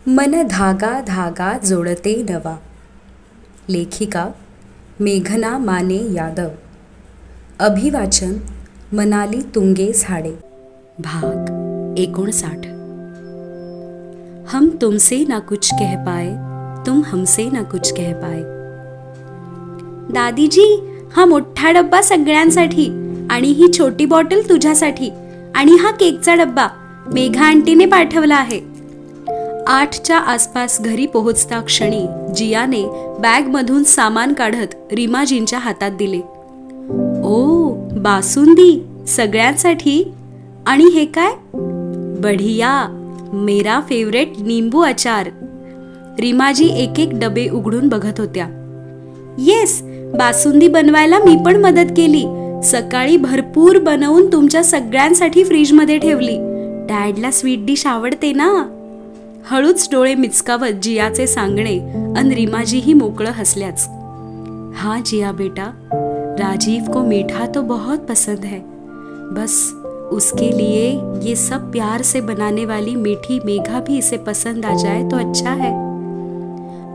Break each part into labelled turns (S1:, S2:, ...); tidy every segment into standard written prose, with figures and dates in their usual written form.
S1: मन धागा धागा जोडते नवा. लेखिका मेघना माने यादव. अभिवाचन मनाली तुंगे झाडे. भाग 59. हम तुमसे ना कुछ कह पाए, तुम हमसे ना कुछ कह पाए. दादीजी, हा मोठा डब्बा सगळ्यांसाठी आणि ही छोटी बॉटल तुझ्यासाठी आणि हा केकचा डब्बा मेघा आंटीने पाठवला आहे. 8च्या आसपास घरी पोहोचता क्षणी जियाने बॅगमधून सामान काढत रीमाजींच्या हातात दिले. ओ, बासुंदी सगळ्यांसाठी. आणि हे काय? बढिया, मेरा फेवरेट निंबू अचार. रीमाजी एक एक डबे उघडून बघत होत्या. येस, बासुंदी बनवायला मी पण मदत केली. सकाळी भरपूर बनवून तुमच्या सगळ्यांसाठी फ्रीजमध्ये ठेवली. डॅडला स्वीट डिश आवडते ना. हळूच डोळे मिचकावत जियाचे सांगणे अन रीमाजीही मोकळं हसल्याच. हाँ जिया बेटा, राजीव को मीठा तो बहुत पसंद है. बस उसके लिए ये सब प्यार से बनाने वाली मीठी मेघा भी इसे पसंद आ जाए तो अच्छा है.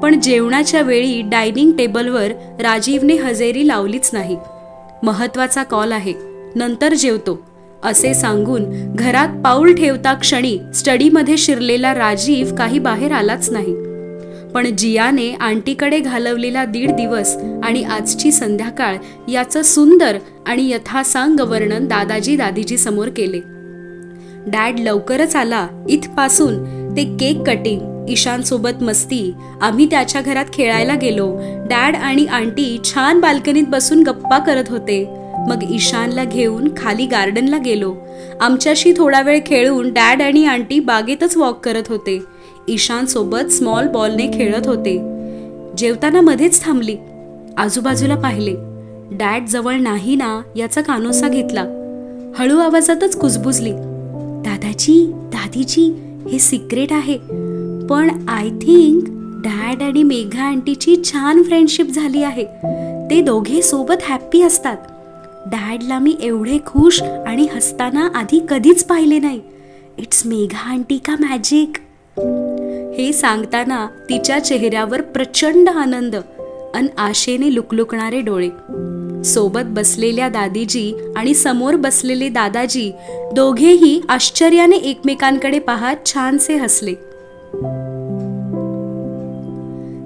S1: पण जेवणाच्या वेळी डायनिंग टेबलवर राजीवने हजेरी लावलीच नाही. महत्वाचा कॉल आहे, नंतर जेवतो असे सांगून घरात पाऊल ठेवता क्षणी स्टडीमध्ये शिरलेला राजीव काही बाहेर आलाच नाही. पण जियाने आंटीकडे घालवलेला 1.5 दिवस आणि आजची संध्याकाळ याचं सुंदर आणि यथासांग वर्णन दादाजी समोर केले. डॅड लवकरच आला इथपासून ते केक कटिंग, ईशान सोबत मस्ती, आम्ही त्याच्या घरात खेळायला गेलो. डॅड आणि आंटी छान बाल्कनीत बसून गप्पा करत होते. मग ईशानला घेऊन खाली गार्डनला गेलो. आमच्याशी थोडा वेळ खेळून डॅड आणि आंटी बागेतच वॉक करत होते. ईशान सोबत स्मॉल बॉलने खेळत होते. जेवताना मध्येच थांबली, आजूबाजूला पाहिले. डॅड जवळ नाही ना याचा कानोसा घेतला. हळू आवाजातच कुजबुजली, दादीजी हे सिक्रेट आहे, पण आय थिंक डॅड आणि मेघा आंटीची छान फ्रेंडशिप झाली आहे. ते दोघे सोबत हॅप्पी असतात. डॅडला मी एवढे खुश आणि हसताना आधी कधीच पाहिले नाही. इट्स मेघा आंटी का मॅजिक. हे सांगताना तिच्या चेहऱ्यावर प्रचंड आनंद अन आशेने लुकलुकणारे डोळे. सोबत बसलेल्या दादीजी आणि समोर बसलेले दादाजी दोघेही आश्चर्याने एकमेकांकडे पाहत छानसे हसले.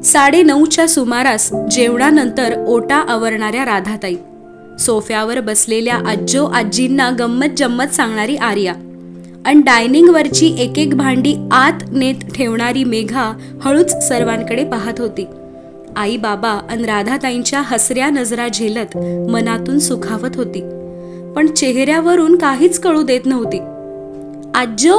S1: 9:30च्या सुमारास जेवणानंतर ओटा आवरणाऱ्या राधाताई, सोफ्यावर बसलेल्या आज्जो आजींना गंमत जम्मत सांगणारी आर्या आणि डायनिंग वरची एक एक भांडी आत नेत ठेवणारी मेघा हळूच सर्वांकडे पाहत होती. आई बाबा आणि राधाताईंच्या हसऱ्या नजरा झेलत मनातून सुखावत होती, पण चेहऱ्यावरून काहीच कळू देत नव्हती. आज्जो,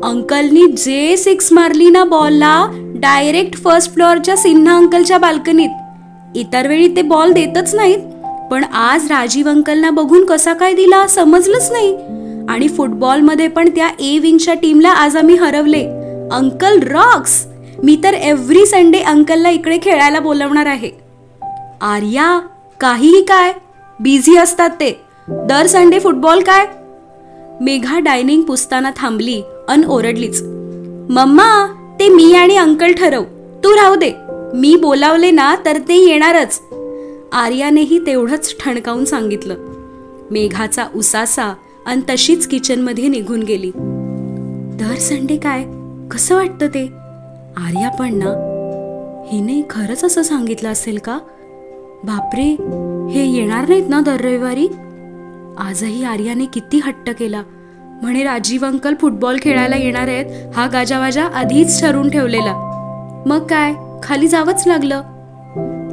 S1: अंकलनी जे 6 मारली ना बॉलला, डायरेक्ट फर्स्ट फ्लोअरच्या सिन्हा अंकलच्या बाल्कनीत. इतर वेळी ते बॉल देतच नाहीत, पण आज राजीव अंकलना बघून कसा काय दिला समजलंच नाही. आणि फुटबॉलमध्ये पण त्या ए विंगच्या टीमला आज आम्ही हरवले. Uncle Roxx. मी तर एव्हरी संडे अंकलला इकडे खेळायला बोलवणार आहे. आर्या, काहीही काय, बिझी असतात ते. दर संडे फुटबॉल काय. मेघा डायनिंग पुसताना थांबली अन ओरडलीच, मम्मा ते मी आणि अंकल ठरव, तू राहू दे. मी बोलावले ना तर ते येणारच. आर्यानेही तेवढंच ठणकावून सांगितलं. मेघाचा उसासा अन तशीच किचनमध्ये निघून गेली. दर संडे काय, कसं वाटतं ते. आर्या पण ना, हिने खरंच असं सांगितलं असेल का. बापरे, हे येणार नाहीत ना दर रविवारी. आजही आर्याने किती हट्ट केला. म्हणे राजीव अंकल फुटबॉल खेळायला येणार आहेत, हा गाजावाजा आधीच ठरवून ठेवलेला. मग काय, खाली जावंच लागलं.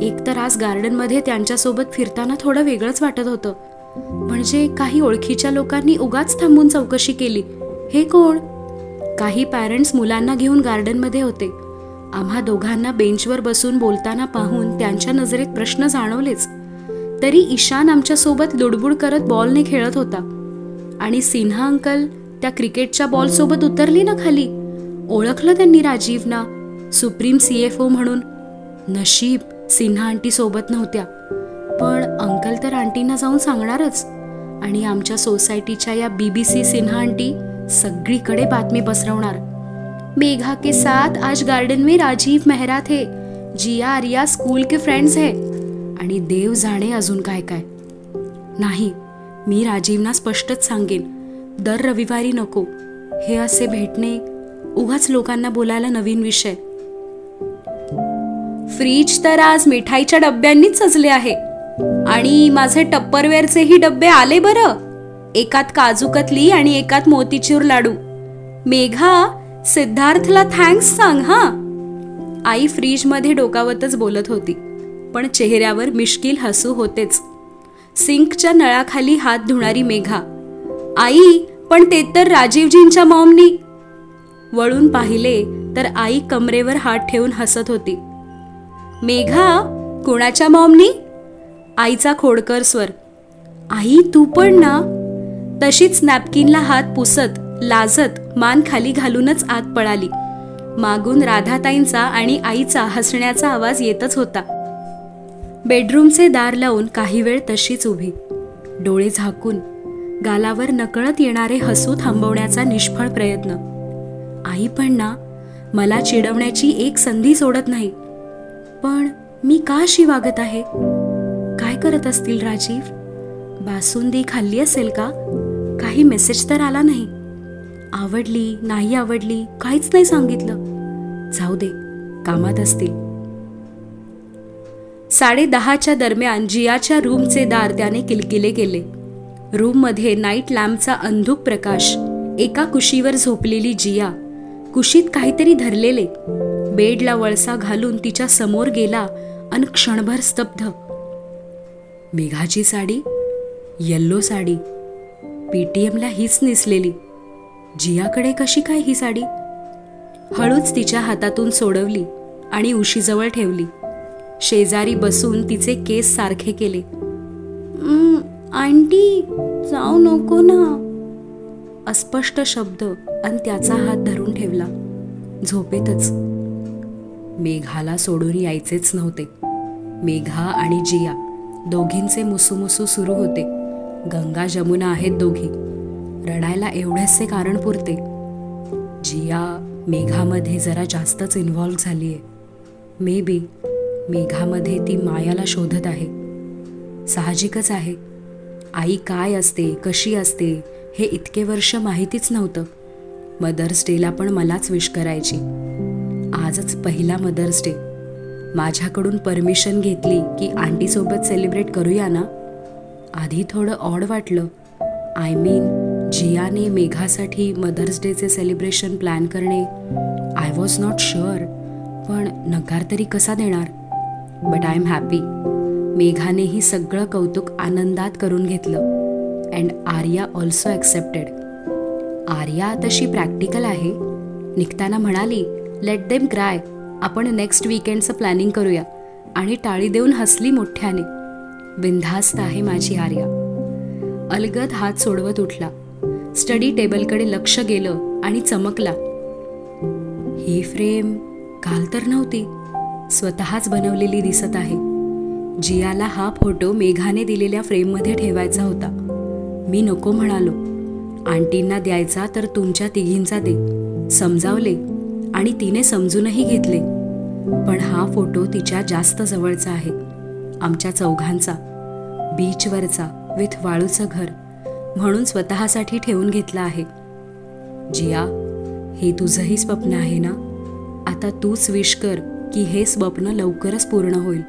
S1: एकतर आज गार्डनमध्ये त्यांच्यासोबत फिरताना थोडं वेगळंच वाटत होतं. म्हणजे काही ओळखीच्या लोकांनी उगाच थांबून चौकशी केली, हे कोण. काही पॅरेंट्स मुलांना घेऊन गार्डनमध्ये होते. आम्हा दोघांना बेंचवर बसून बोलताना पाहून त्यांच्या नजरेत प्रश्न जाणवलेच. तरी ईशान आमच्यासोबत लुडबुड करत बॉलने खेळत होता. आणि सिन्हा अंकल त्या क्रिकेटच्या बॉल सोबत उतरली ना खाली. ओळखलं त्यांनी राजीवना, सुप्रीम CFO म्हणून. नशीब सिन्हा आंटी सोबत नव्हत्या, पण अंकल तर आंटींना जाऊन सांगणारच. आणि आमच्या सोसायटीच्या या BBC सिन्हा आंटी सगळीकडे बातमी पसरवणार. मेघा के साथ आज गार्डन में राजीव मेहरा थे, जिया आर्या स्कूल के फ्रेंड्स है. आणि देव जाणे अजून काय काय. नाही, मी राजीवना स्पष्टच सांगेन, दर रविवारी नको. हे असे भेटणे उगाच लोकांना बोलायला नवीन विषय. फ्रीज तर आज मिठाईच्या डब्यांनीच सजले आहे. आणि माझे टप्परवेअरचेही डब्बे आले बरं. एकात काजू कतली आणि एकात मोतीचूर लाडू. मेघा, सिद्धार्थला थँक्स सांग हा. आई फ्रीजमध्ये डोकावतच बोलत होती, पण चेहऱ्यावर मिश्किल हसू होतेच. सिंकच्या नळाखाली हात धुणारी मेघा, आई पण ते तर राजीवजींच्या मॉमनी. वळून पाहिले तर आई कमरेवर हात ठेवून हसत होती. मेघा, कोणाच्या मॉमनी? आईचा खोडकर स्वर. आई तू पण ना. तशीच नॅपकिनला हात पुसत लाजत मान खाली घालूनच आत पळाली. मागून राधाताईंचा आणि आईचा हसण्याचा आवाज येतच होता. बेडरूमचे दार लावून काही वेळ तशीच उभी, डोळे झाकून, गालावर नकळत येणारे हसू थांबवण्याचा निष्फळ प्रयत्न. आई पण ना, मला चिडवण्याची एक संधी सोडत नाही. पण मी का अशी वागत आहे? काय करत असतील राजीव? बासुंदी खाल्ली असेल का? काही मेसेज तर आला नाही. आवडली नाही आवडली काहीच नाही सांगितलं. जाऊ दे, कामात असतील. 10:30च्या दरम्यान जियाच्या रूमचे दार त्याने किलकिले केले. रूममध्ये नाईट लॅम्पचा अंधुक प्रकाश. एका कुशीवर झोपलेली जिया, कुशीत काहीतरी धरलेले. बेडला वळसा घालून तिच्या समोर गेला अन क्षणभर स्तब्ध. मेघाची साडी, येल्लो साडी, पीटीएमला हीच नेसलेली. जियाकडे कशी काय ही साडी? हळूच तिच्या हातातून सोडवली आणि उशीजवळ ठेवली. शेजारी बसून तिचे केस सारखे केले. आंटी, जाऊ नको ना. अस्पष्ट शब्द आणि त्याचा हात धरून ठेवला. झोपेतच. मेघाला सोडून यायचेच नव्हते. मेघा आणि जिया दोघींचे मुसूमुसू सुरू होते. गंगा जमुना आहेत दोघी. रडायला एवढेचसे कारण पुरते. जिया मेघामध्ये जरा जास्तच इन्व्हॉल्व झालीये. मे बी मेघामध्ये ती मायाला शोधत आहे. साहजिकच आहे. आई काय असते, कशी असते हे इतके वर्ष माहितीच नव्हतं. मदर्स डेला पण मलाच विश करायची. आजच पहिला मदर्स डे. माझ्याकडून परमिशन घेतली की आंटीसोबत सेलिब्रेट करूया ना. आधी थोडं ऑड वाटलं. आय मीन, जियाने मेघासाठी मदर्स डेचे सेलिब्रेशन प्लॅन करणे. आय वॉज नॉट शुअर, पण नकार तरी कसा देणार. But I am happy. मेघानेही सगळं कौतुक आनंदात करून घेतलं. And Arya also accepted. Arya तशी प्रॅक्टिकल आहे. निघताना म्हणाली, लेट देम क्राय, आपण नेक्स्ट वीकेंडचं प्लॅनिंग करूया. आणि टाळी देऊन हसली मोठ्याने. बिनधास्त आहे माझी आर्या. अलगद हात सोडवत उठला. स्टडी टेबलकडे लक्ष गेलं आणि चमकला. ही फ्रेम काल तर नव्हती, स्वतःच बनवलेली दिसत आहे. जियाला हा फोटो मेघाने दिलेल्या फ्रेममध्ये ठेवायचा होता. मी नको म्हणालो. आंटींना द्यायचा तर तुमच्या तिघींचा दे समजावले आणि तिने समजूनही घेतले. पण हा फोटो तिच्या जास्त जवळचा आहे. आमच्या चौघांचा, बीचवरचा, विथ वाळूचं घर, म्हणून स्वतःसाठी ठेवून घेतला आहे. जिया, हे तुझंही स्वप्न आहे ना. आता तूच विश कर की हे स्वप्न लवकरच पूर्ण होईल.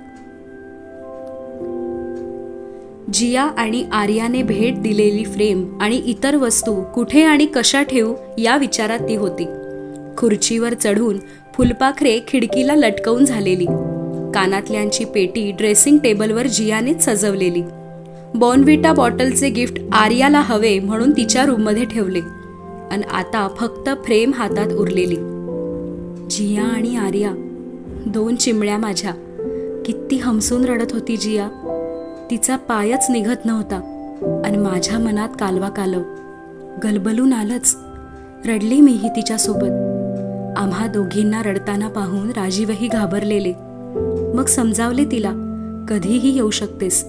S1: जिया आणि आर्याने भेट दिलेली फ्रेम आणि इतर वस्तू कुठे आणि कशा ठेवू या विचारात ती होती. खुर्चीवर चढून फुलपाखरे खिडकीला लटकवून झालेली. कानातल्यांची पेटी ड्रेसिंग टेबलवर जियानेच सजवलेली. बॉर्नव्हिटा बॉटलचे गिफ्ट आर्याला हवे म्हणून तिच्या रूममध्ये ठेवले. आणि आता फक्त फ्रेम हातात उरलेली. जिया आणि आर्या, दोन चिमण्या माझ्या. किती हमसून रडत होती जिया. तिचा पायच निघत नव्हता. आणि माझ्या मनात कालवा कालव. गलबलून आलंच. रडली मीही तिच्यासोबत. आम्हा दोघींना रडताना पाहून राजीवही घाबरलेले. मग समजावले तिला, कधीही येऊ शकतेस,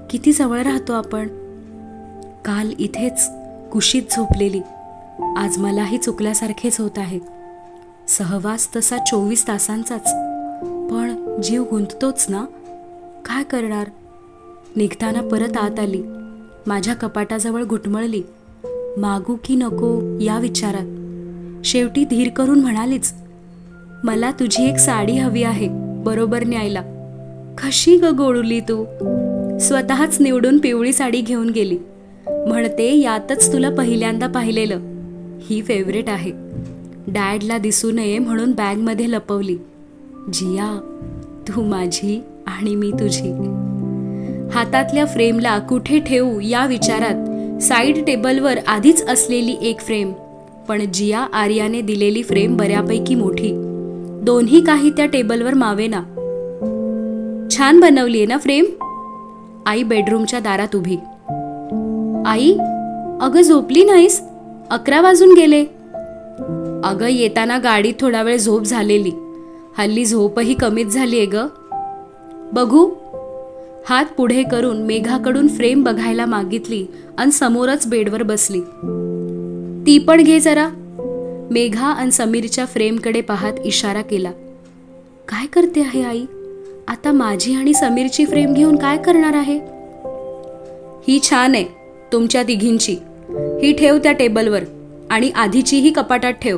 S1: किती जवळ राहतो आपण. काल इथेच कुशीत झोपलेली. आज मलाही चुकल्यासारखेच होत आहे. सहवास तसा 24 तासांचाच, पण जीव गुंततोच ना. काय करणार. निघताना परत आत आली. माझ्या कपाटाजवळ घुटमळली. मागू की नको या विचारात. शेवटी धीर करून म्हणालीच, मला तुझी एक साडी हवी आहे बरोबर न्यायला. कशी ग गोळुली तू. स्वतःच निवडून पिवळी साडी घेऊन गेली. म्हणते यातच तुला पहिल्यांदा पाहिलेलं. ही फेवरेट आहे. डॅडला दिसू नये म्हणून बॅगमध्ये लपवली. जिया, तू माझी आणि मी तुझी. हातातल्या फ्रेमला कुठे ठेवू या विचारात साईड टेबलवर आधीच असलेली एक फ्रेम, पण जिया आर्याने दिलेली फ्रेम बऱ्यापैकी मोठी. दोन्ही काही त्या टेबलवर मावेना. छान बनवलीये ना फ्रेम. आई बेडरूमच्या दारात उभी. आई, अगं झोपली नाहीस? 11 वाजून गेले. अगं येताना गाडीत थोडा वेळ झोप झालेली. हल्ली झोपही कमीच झालीये ग. बघू. हात पुढे करून मेघाकडून फ्रेम बघायला मागितली आणि समोरच बेडवर बसली. ती पण घे जरा. मेघा आणि समीरच्या फ्रेमकडे पाहत इशारा केला. काय करते आहे आई? आता माझी आणि समीरची फ्रेम घेऊन काय करणार आहे? ही छान आहे तुमच्या तिघींची. ही ठेव त्या टेबलवर आणि आधीचीही कपाटात ठेव.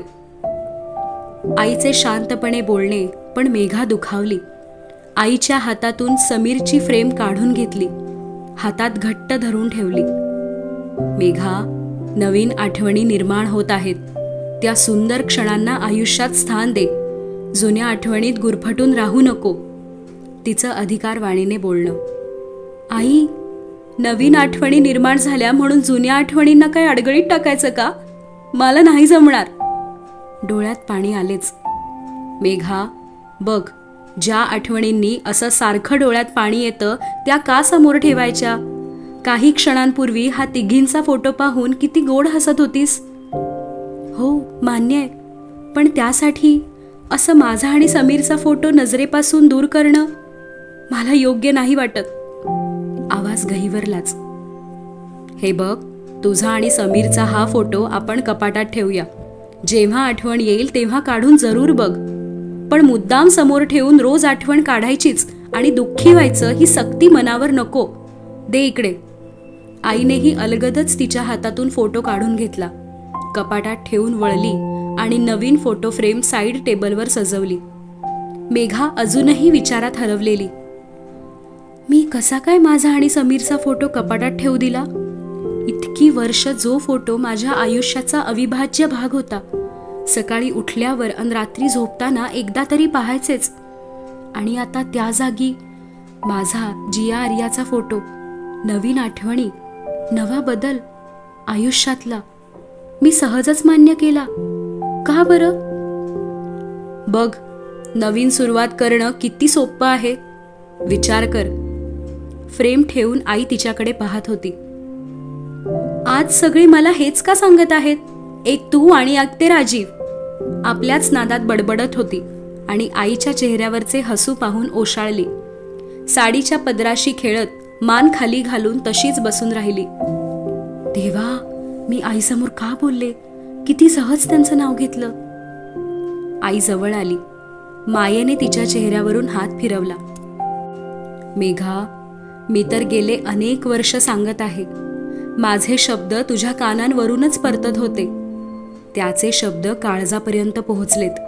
S1: आईचे शांतपणे बोलणे पण मेघा दुखावली. आईच्या हातातून समीरची फ्रेम काढून घेतली. हातात घट्ट धरून ठेवली. मेघा, नवीन आठवणी निर्माण होत आहेत. त्या सुंदर क्षणांना आयुष्यात स्थान दे. जुन्या आठवणीत गुरफटून राहू नको. तिचं अधिकारवाणीने बोलणं. आई, नवीन आठवणी निर्माण झाल्या म्हणून जुन्या आठवणींना काय अडगळीत टाकायचं का? मला नाही जमणार. डोळ्यात पाणी आलेच. मेघा, बघ, ज्या आठवणींनी असं सारखं डोळ्यात पाणी येतं त्या का समोर ठेवायच्या? काही क्षणांपूर्वी हा तिघींचा फोटो पाहून किती गोड हसत होतीस. हो मान्य आहे, पण त्यासाठी असं माझा आणि समीरचा फोटो नजरेपासून दूर करणं मला योग्य नाही वाटत. आवाज गहिवरलाच. हे बघ, तुझा आणि समीरचा हा फोटो आपण कपाटात ठेवूया. जेव्हा आठवण येईल तेव्हा काढून जरूर बघ, पण मुद्दाम समोर ठेवून रोज आठवण काढायचीच आणि दुःखी व्हायचं ही सक्ती मनावर नको. दे इकडे. आईनेही अलगदच तिच्या हातातून फोटो काढून घेतला. कपाटात ठेवून वळली आणि नवीन फोटो फ्रेम साईड टेबलवर सजवली. मेघा अजूनही विचारात हरवलेली. मी कसा काय माझा आणि समीरचा फोटो कपाटात ठेवू दिला? इतकी वर्ष जो फोटो माझ्या आयुष्याचा अविभाज्य भाग होता. सकाळी उठल्यावर आणि रात्री झोपताना एकदा तरी पाहायचेच. आणि आता त्या जागी माझा जिया आर्याचा फोटो. नवीन आठवणी, नवा बदल आयुष्यातला. मी सहजच मान्य केला. का बरं? बघ, नवीन सुरुवात करणं किती सोपं आहे. विचार कर. फ्रेम ठेवून आई तिच्याकडे पाहत होती. आज सगळे मला हेच का सांगत आहेत? एक तू आणि एक ते राजीव. आपल्याच नादात बडबडत होती आणि आईच्या चेहऱ्यावरचे हसू पाहून ओशाळली. साडीच्या पदराशी खेळत मान खाली घालून तशीच बसून राहिली. देवा, मी आईसमोर का बोलले? किती सहज त्यांचं नाव घेतलं. आई जवळ आली. मायेने तिच्या चेहऱ्यावरून हात फिरवला. मेघा, मी तर गेले अनेक वर्ष सांगत आहे. माझे शब्द तुझ्या कानांवरूनच परतत होते. त्याचे शब्द काळजापर्यंत पोहोचलेत.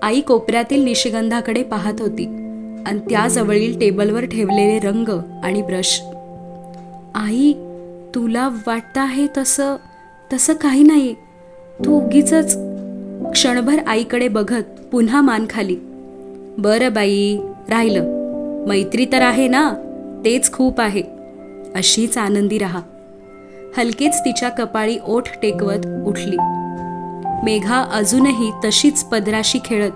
S1: आई कोपऱ्यातील निशिगंधाकडे पाहत होती आणि त्याजवळील टेबलवर ठेवलेले रंग आणि ब्रश. आई, तुला वाटतं आहे तसं काही नाही. तू उगीचच. क्षणभर आईकडे बघत पुन्हा मान खाली. बरं बाई, राहिलं. मैत्री तर आहे ना, तेच खूप आहे. अशीच आनंदी राहा. हलकेच तिच्या कपाळी ओठ टेकवत उठली. मेघा अजूनही तशीच पदराशी खेळत.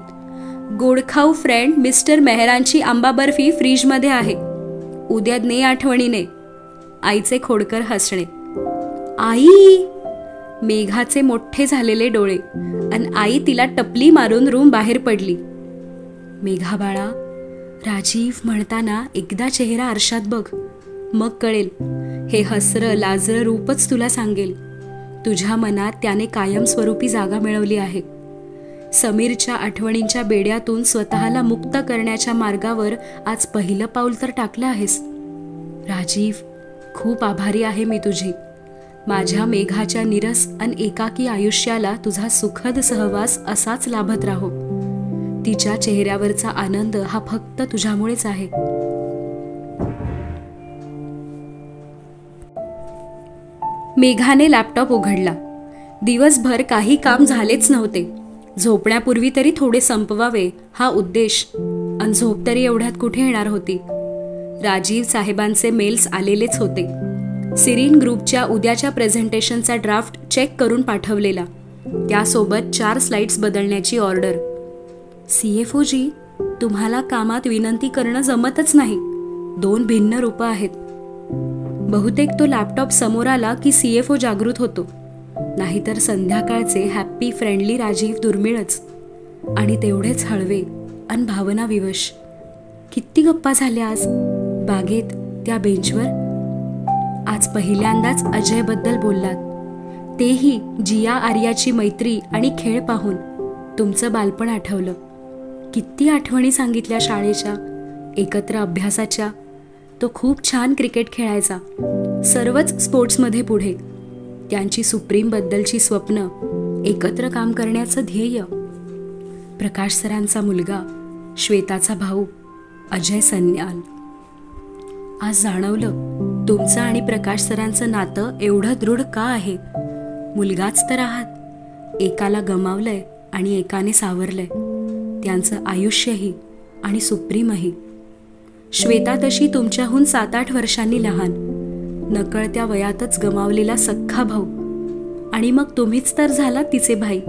S1: गोडखाऊ फ्रेंड मिस्टर मेहरांची आंबा बर्फी फ्रीजमध्ये आहे. उद्या ने आठवणीने. आईचे खोडकर हसणे. आई! मेघाचे मोठे झालेले डोळे आणि आई तिला टपली मारून रूम बाहेर पडली. मेघा बाळा, राजीव म्हणताना एकदा चेहरा आरशात बघ. मग कळेल. हे हसरं लाजरं रूपच तुला सांगेल. तुझ्या मनात त्याने कायमस्वरूपी जागा मिळवली आहे. समीरच्या आठवणींच्या बेड्यातून स्वतःला मुक्त करण्याच्या मार्गावर आज पहिलं पाऊल तर टाकलं आहेस. राजीव, खूप आभारी आहे मी तुझी. माझ्या मेघाच्या निरस आणि एकाकी आयुष्याला तुझा सुखद सहवास असाच लाभत राहो. तिच्या चेहऱ्यावरचा आनंद हा फक्त तुझ्यामुळेच आहे. मेघाने लॅपटॉप उघडला. दिवसभर काही काम झालेच नव्हते. झोपण्यापूर्वी तरी थोडे संपवावे हा उद्देश, आणि झोप तरी एवढ्यात कुठे येणार होती. राजीव साहेबांचे मेल्स आलेलेच होते. सिरीन ग्रुपच्या उद्याच्या प्रेझेंटेशनचा ड्राफ्ट चेक करून पाठवलेला, त्यासोबत 4 स्लाइड्स बदलण्याची ऑर्डर. CFO जी, तुम्हाला कामात विनंती करणं जमतच नाही. 2 भिन्न रूपं आहेत. बहुतेक तो लॅपटॉप समोर आला की CFO जागृत होतो, नाहीतर संध्याकाळचे हॅप्पी फ्रेंडली राजीव दुर्मिळच. आणि तेवढेच हळवे अन भावनाविवश. किती गप्पा झाल्या आज बागेत त्या बेंचवर. आज पहिल्यांदाच अजयबद्दल बोललात, तेही जिया आर्याची मैत्री आणि खेळ पाहून. तुमचं बालपण आठवलं. किती आठवणी सांगितल्या शाळेच्या, एकत्र अभ्यासाच्या. तो खूप छान क्रिकेट खेळायचा, सर्वच स्पोर्ट्समध्ये पुढे. त्यांची सुप्रीमबद्दलची स्वप्न, एकत्र काम करण्याचं ध्येय. प्रकाश सरांचा मुलगा, श्वेताचा भाऊ अजय सन्याल. आज जाणवलं तुमचं आणि प्रकाश सरांचं नातं एवढं दृढ का आहे. मुलगाच तर आहात. एकाला गमावलंय आणि एकाने सावरलंय. त्यांचं आयुष्यही आणि सुप्रीमही. श्वेता तशी तुमच्याहून 7-8 वर्षांनी लहान. नकळत्या वयातच गमावलेला सख्खा भाऊ. आणि मग तुम्हीच तर झाला तिचे भाई.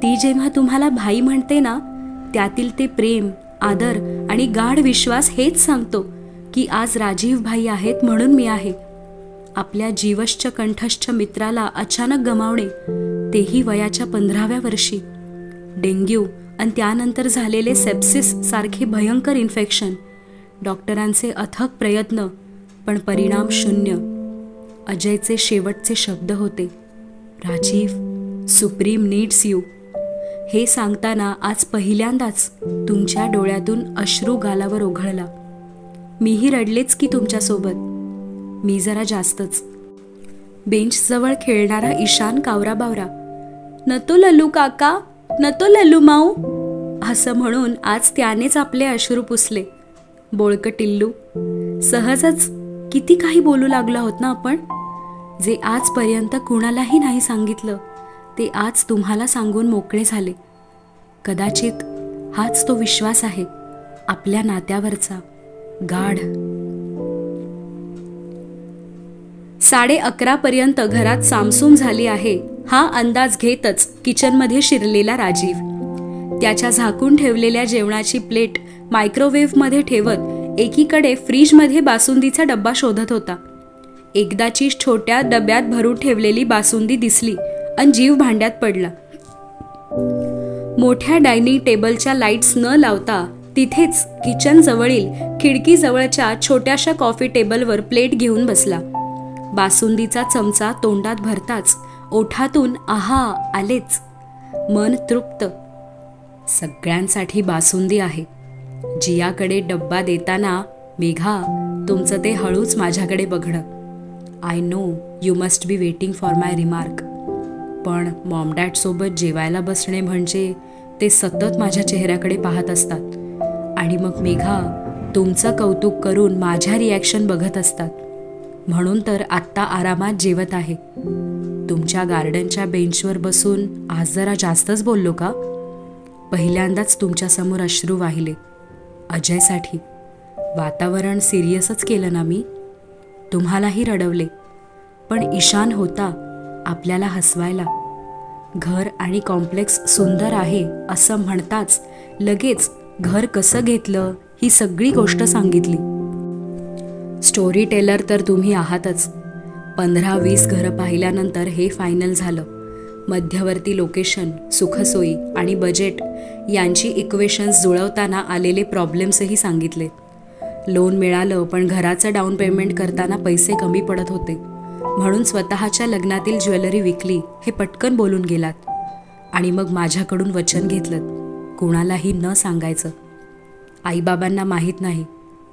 S1: ती जेव्हा तुम्हाला भाई म्हणते ना, त्यातील ते प्रेम, आदर आणि गाढ विश्वास हेच सांगतो की आज राजीव भाई आहेत म्हणून मी आहे. आपल्या जीवश्च कंठश्च मित्राला अचानक गमावणे, तेही वयाच्या 15व्या वर्षी. डेंग्यू आणि त्यानंतर झालेले सेप्सिस सारखे भयंकर इन्फेक्शन. डॉक्टरांचे अथक प्रयत्न, पण परिणाम शून्य. अजयचे शेवटचे शब्द होते, राजीव, सुप्रीम नीड्स यू. हे सांगताना आज पहिल्यांदाच तुमच्या डोळ्यातून अश्रू गालावर ओघळला. मीही रडलेच की तुमच्यासोबत. मी जरा जास्तच. बेंचजवळ खेळणारा ईशान कावराबावरा, नतो लल्लू काका, नतो लल्लू माऊ, असं म्हणून आज त्यानेच आपले अश्रू पुसले. बोळकं टिल्लू. सहजच किती काही बोलू लागलो आहोत ना आपण. जे आजपर्यंत कुणालाही नाही सांगितलं, ते आज तुम्हाला सांगून मोकळे झाले. कदाचित हाच तो विश्वास आहे आपल्या नात्यावरचा, गाढ. 11:30 पर्यंत घरात सामसूम झाली आहे हा अंदाज घेतच किचनमध्ये शिरलेला राजीव त्याच्या झाकून ठेवलेल्या जेवणाची प्लेट मायक्रोवेव्हमध्ये ठेवत एकीकडे फ्रीजमध्ये बासुंदीचा डब्बा शोधत होता. एकदाची छोट्या डब्यात भरून ठेवलेली बासुंदी दिसली आणि जीव भांड्यात पडला. मोठ्या डायनिंग टेबलच्या लाईट्स न लावता तिथेच किचन जवळील खिडकीजवळच्या छोट्याशा कॉफी टेबलवर प्लेट घेऊन बसला. बासुंदीचा चमचा तोंडात भरताच ओठातून आहा आलेच. मन तृप्त. सगळ्यांसाठी बासुंदी आहे. जियाकडे डब्बा देताना, मेघा, तुमचं ते हळूच माझ्याकडे बघणं. I know you must be waiting for my remark. पण मॉम डॅड सोबत जेवायला बसणे म्हणजे ते सतत माझ्या चेहऱ्याकडे पाहत असतात. आणि मग मेघा, तुमचं कौतुक करून माझ्या रिॲक्शन बघत असतात. म्हणून तर आत्ता आरामात जेवत आहे. तुमच्या गार्डनच्या बेंचवर बसून आज जरा जास्तच बोललो का? पहिल्यांदाच तुमच्यासमोर अश्रू वाहिले. अजयसाठी. वातावरण सिरियसच केलं ना मी. तुम्हालाही रडवले. पण ईशान होता आपल्याला हसवायला. घर आणि कॉम्प्लेक्स सुंदर आहे असं म्हणताच लगेच घर कसं घेतलं ही सगळी गोष्ट सांगितली. स्टोरी टेलर तर तुम्ही आहातच. 15-20 घरं पाहिल्यानंतर हे फायनल झालं. मध्यवर्ती लोकेशन, सुखसोयी आणि बजेट यांची इक्वेशन्स जुळवताना आलेले प्रॉब्लेम्सही सांगितले. लोन मिळालं, पण घराचं डाऊन पेमेंट करताना पैसे कमी पडत होते. म्हणून स्वतःच्या लग्नातील ज्वेलरी विकली हे पटकन बोलून गेलात. आणि मग माझ्याकडून वचन घेतलं, कुणालाही न सांगायचं. आईबाबांना माहीत नाही,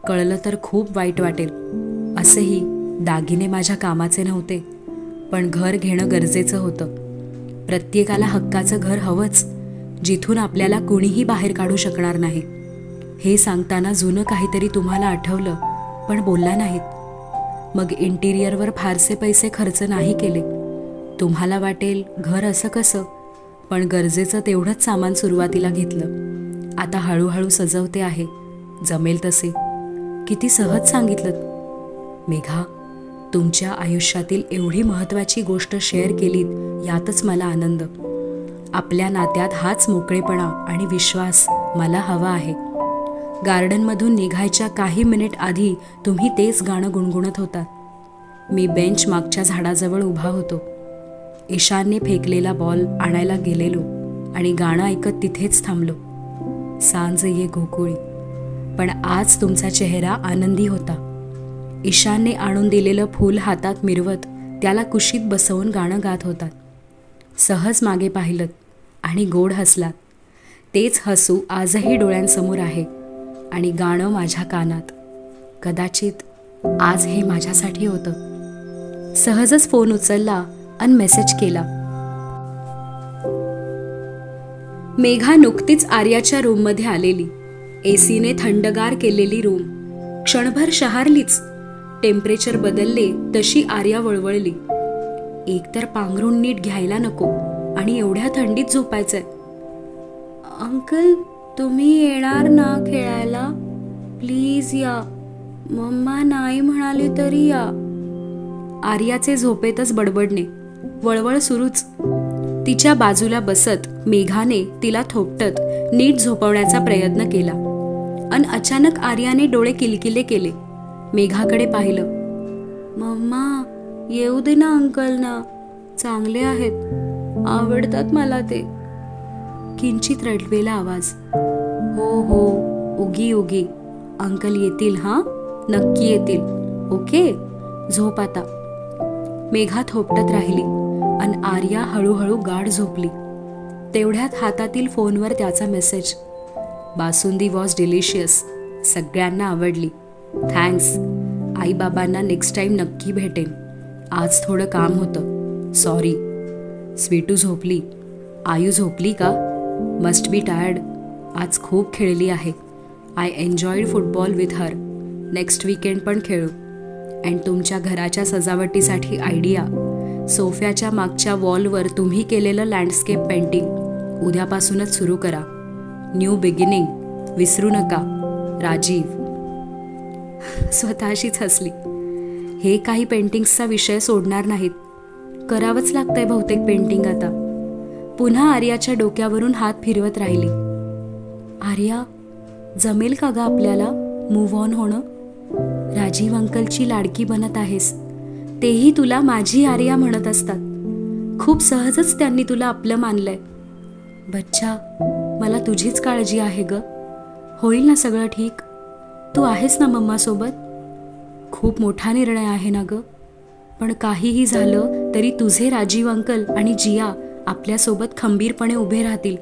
S1: कळलं तर खूप वाईट वाटेल. असंही दागिने माझ्या कामाचे नव्हते, पण घर घेणं गरजेचं होतं. प्रत्येकाला हक्काचं घर हवंच, जिथून आपल्याला कुणीही बाहेर काढू शकणार नाही. हे सांगताना जुनं काहीतरी तुम्हाला आठवलं, पण बोलला नाहीत. मग इंटिरियरवर फारसे पैसे खर्च नाही केले. तुम्हाला वाटेल घर असं कसं, पण गरजेचं तेवढंच सामान सुरुवातीला घेतलं. आता हळूहळू सजवते आहे, जमेल तसे. किती सहज सांगितलं. मेघा, तुमच्या आयुष्यातील एवढी महत्त्वाची गोष्ट शेअर केलीत यातच मला आनंद. आपल्या नात्यात हाच मोकळेपणा आणि विश्वास मला हवा आहे. गार्डनमधून निघायच्या काही मिनिट आधी तुम्ही तेच गाणं गुणगुणत होता. मी बेंच मागच्या झाडाजवळ उभा होतो. ईशानने फेकलेला बॉल आणायला गेलेलो आणि गाणं ऐकत तिथेच थांबलो. सांज ये गोकुळी, पण आज तुमचा चेहरा आनंदी होता. ईशानने आणून दिलेलं फूल हातात मिरवत त्याला कुशीत बसवून गाणं गात होता. सहज मागे पाहिलं आणि गोड हसलात. तेच हसू आजही डोळ्यांसमोर आहे आणि गाणं माझ्या कानात. कदाचित आज हे माझ्यासाठी होतं. सहजच फोन उचलला आणि मेसेज केला. मेघा नुकतीच आर्याच्या रूममध्ये आलेली. एसीने थंडगार केलेली रूम. क्षणभर शहारलीच. टेम्परेचर बदलले तशी आर्या वळवळली. एकतर पांघरून नीट घ्यायला नको आणि एवढ्या थंडीत झोपायचंय. अंकल, तुम्ही येणार ना खेळायला? प्लीज या. मम्मा नाही म्हणाली तरी या. आर्याचे झोपेतच बडबडणे, वळवळ सुरूच. तिच्या बाजूला बसत मेघाने तिला थोपटत नीट झोपवण्याचा प्रयत्न केला. अन अचानक आर्याने डोळे किलकिले केले. मेघाकडे पाहिलं. मम्मा, येऊ दे ना अंकलना, चांगले आहेत, आवडतात मला ते. किंचित रडवेला आवाज. हो हो, उगी उगी, अंकल येतील. हां, नक्की येतील. ओके, झोप आता. मेघा थोपटत राहिली आणि आर्या हळूहळू गाढ झोपली. तेवढ्यात हातातील फोनवर त्याचा मेसेज. बासुंदी वॉज डिलिशियस, सगळ्यांना आवडली. थँक्स. आईबाबांना नेक्स्ट टाइम नक्की भेटेन. आज थोडं काम होतं, सॉरी. स्वीटू झोपली. आयू झोपली का? Must be tired. आज खूप खेळली आहे. I enjoyed football with her. Next weekend पण खेळू. अँड तुमच्या घराच्या सजावटीसाठी आयडिया. सोफ्याच्या मागच्या वॉलवर तुम्ही केलेलं लँडस्केप पेंटिंग उद्यापासूनच सुरू करा. न्यू बिगिनिंग, विसरू नका. राजीव. स्वतःशीच हसली. हे काही पेंटिंग्सचा विषय सोडणार नाहीत. करावंच लागतंय बहुतेक पेंटिंग आता. पुन्हा आर्याच्या डोक्यावरून हात फिरवत राहिली. आर्या, जमेल का ग आपल्याला मूव्ह ऑन होणं? राजीव अंकलची लाडकी बनत आहेस, तेही तुला माझी आर्या म्हणत असतात. खूप सहजच त्यांनी तुला आपलं मानलंय. बच्चा, मला तुझीच काळजी आहे ग. होईल ना सगळं ठीक? तू आहेस ना मम्मा सोबत? खूप मोठा निर्णय आहे ना ग, पण काहीही झालं तरी तुझे राजीव अंकल आणि जिया आपल्यासोबत खंबीरपणे उभे राहतील,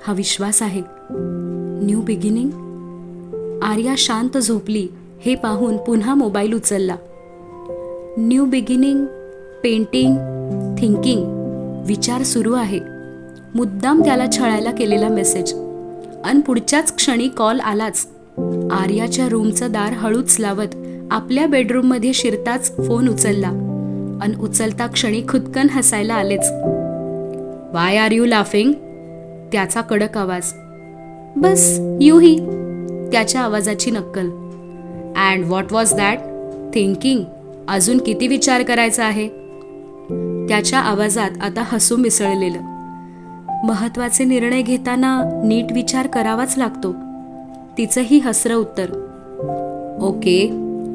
S1: हा विश्वास आहे. New beginning. आर्या शांत झोपली हे पाहून पुन्हा मोबाईल उचलला. न्यू बिगिनिंग, पेंटिंग, थिंकिंग, विचार सुरू आहे. मुद्दाम त्याला छळायला केलेला मेसेज. अन पुढच्याच क्षणी कॉल आलाच. आर्याच्या रूमचं दार हळूच लावत आपल्या बेडरूममध्ये शिरताच फोन उचलला. अन उचलता क्षणी खुदकन हसायला आलेच. Why are you laughing? त्याचा कडक आवाज. बस यूही, त्याच्या आवाजाची नक्कल. And what was that? Thinking. अजून किती विचार करायचा आहे? त्याच्या आवाजात आता हसू मिसळलेलं. महत्वाचे निर्णय घेताना नीट विचार करावाच लागतो. तिचंही हसरं उत्तर. ओके,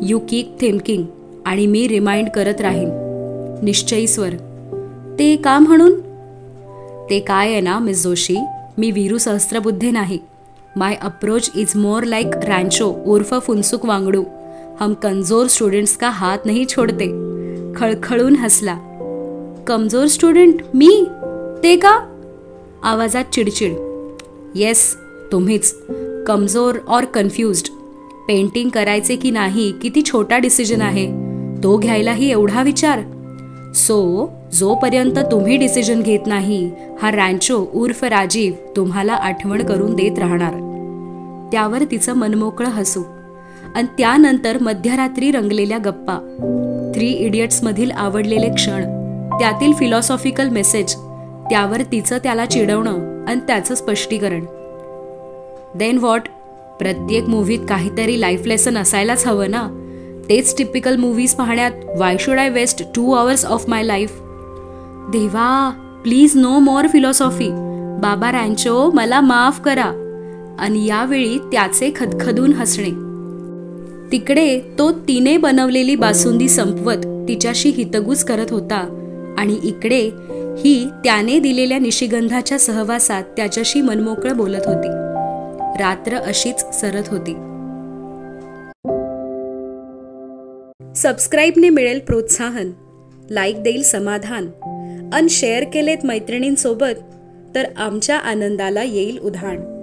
S1: यू कीप थिंकिंग आणि मी रिमाइंड करत राहीन. निश्चयी स्वर. ते का म्हणून? ते काय आहे ना मिस जोशी, मी वीरू सहस्त्रबुद्धे नाही. माय approach is more like Rancho उर्फ फुनसुक वांगडू. हम कमजोर स्टुडंट्स का हात नहीं छोडते. खळखळून हसला. कमजोर स्टुडंट मी? ते का? आवाजात चिडचिड. येस, तुम्हीच. कमजोर और कन्फ्युज्ड. पेंटिंग करायचे की नाही किती छोटा डिसिजन आहे, तो घ्यायलाही एवढा विचार. सो जोपर्यंत तुम्ही डिसिजन घेत नाही, हा रॅन्चो उर्फ राजीव तुम्हाला आठवण करून देत राहणार. त्यावर तिचं मनमोकळं हसू. आणि त्यानंतर मध्यरात्री रंगलेल्या गप्पा, 3 इडियट्समधील आवडलेले क्षण, त्यातील फिलॉसॉफिकल मेसेज, त्यावर तिचं त्याला चिडवणं आणि त्याचं स्पष्टीकरण. Then what? प्रत्येक मूव्हीत काहीतरी लाईफ लेसन असायलाच हवं ना. तेच टिपिकल मूव्हीज पाहण्यात why should I waste 2 hours of my life? देवा, प्लीज नो मोर फिलॉसॉफी. बाबा रॅन्चो, मला माफ करा. आणि यावेळी त्याचे खदखदून हसणे. तिकडे तो तिने बनवलेली बासुंदी संपवत तिच्याशी हितगुज करत होता आणि इकडे ही त्याने दिलेल्या निशिगंधाच्या सहवासात त्याच्याशी मनमोकळं बोलत होती. रात्र अशीच सरत होती. सबस्क्राईबने मिळेल प्रोत्साहन, लाईक देईल समाधान, आणि शेअर केलेत मैत्रिणींसोबत तर आमच्या आनंदाला येईल उधाण.